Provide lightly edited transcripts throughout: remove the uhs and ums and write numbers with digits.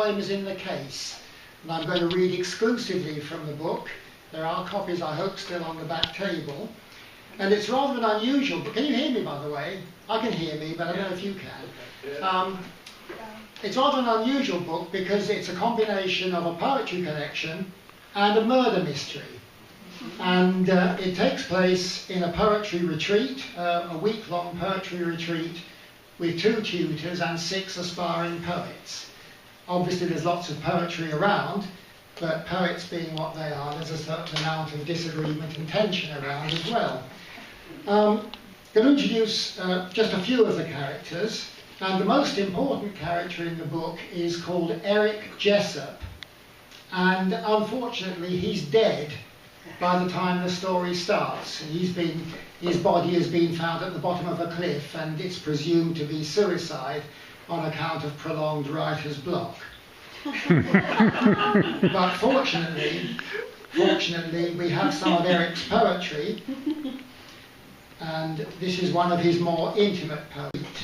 Is in the case, and I'm going to read exclusively from the book. There are copies, I hope, still on the back table, and it's rather an unusual book. Can you hear me, by the way? I can hear me, but I don't know if you can. It's rather an unusual book because it's a combination of a poetry collection and a murder mystery, and it takes place in a poetry retreat, a week-long poetry retreat with 2 tutors and 6 aspiring poets. Obviously there's lots of poetry around, but poets being what they are, there's a certain amount of disagreement and tension around as well. I'm going to introduce just a few of the characters, and the most important character in the book is called Eric Jessup, and unfortunately he's dead by the time the story starts. His body has been found at the bottom of a cliff, and it's presumed to be suicide on account of prolonged writer's block. But fortunately, we have some of Eric's poetry, and this is one of his more intimate poems.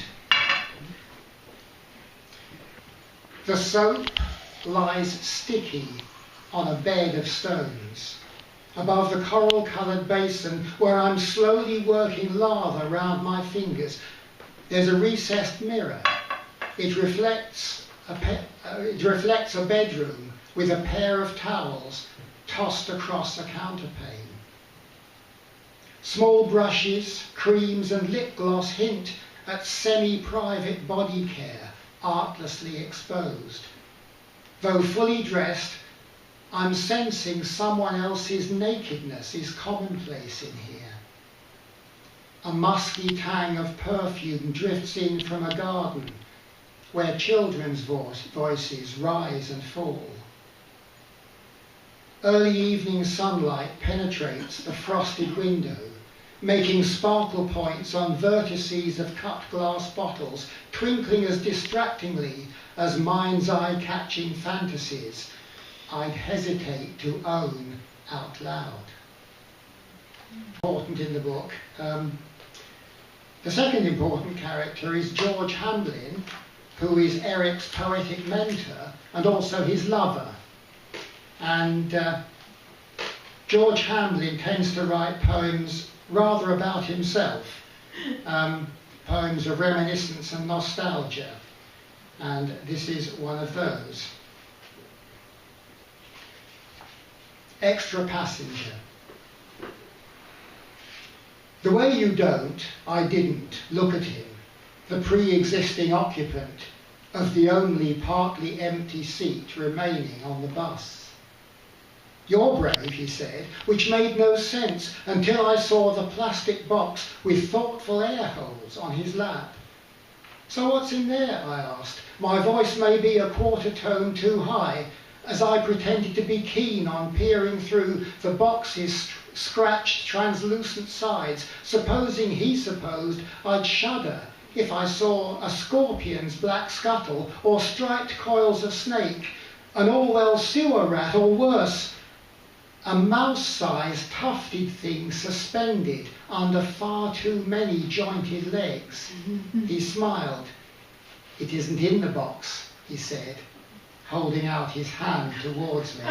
The soap lies sticky on a bed of stones, above the coral-coloured basin where I'm slowly working lather round my fingers. There's a recessed mirror. It reflects a bedroom with a pair of towels tossed across a counterpane. Small brushes, creams and lip gloss hint at semi-private body care, artlessly exposed. Though fully dressed, I'm sensing someone else's nakedness is commonplace in here. A musky tang of perfume drifts in from a garden where children's voices rise and fall. Early evening sunlight penetrates the frosted window, making sparkle points on vertices of cut glass bottles, twinkling as distractingly as mind's eye-catching fantasies I'd hesitate to own out loud. Important in the book. The second important character is George Hamlin, who is Eric's poetic mentor and also his lover. And George Hamlin tends to write poems rather about himself, poems of reminiscence and nostalgia, and this is one of those. Extra passenger. The way you don't, I didn't, look at him, the pre-existing occupant of the only partly empty seat remaining on the bus. You're brave, he said, which made no sense until I saw the plastic box with thoughtful air holes on his lap. So what's in there, I asked. My voice may be a quarter tone too high, as I pretended to be keen on peering through the box's scratched, translucent sides, supposing he supposed I'd shudder if I saw a scorpion's black scuttle or striped coils of snake, an Orwell sewer rat, or worse, a mouse-sized tufted thing suspended under far too many jointed legs. He smiled. It isn't in the box, he said, holding out his hand towards me.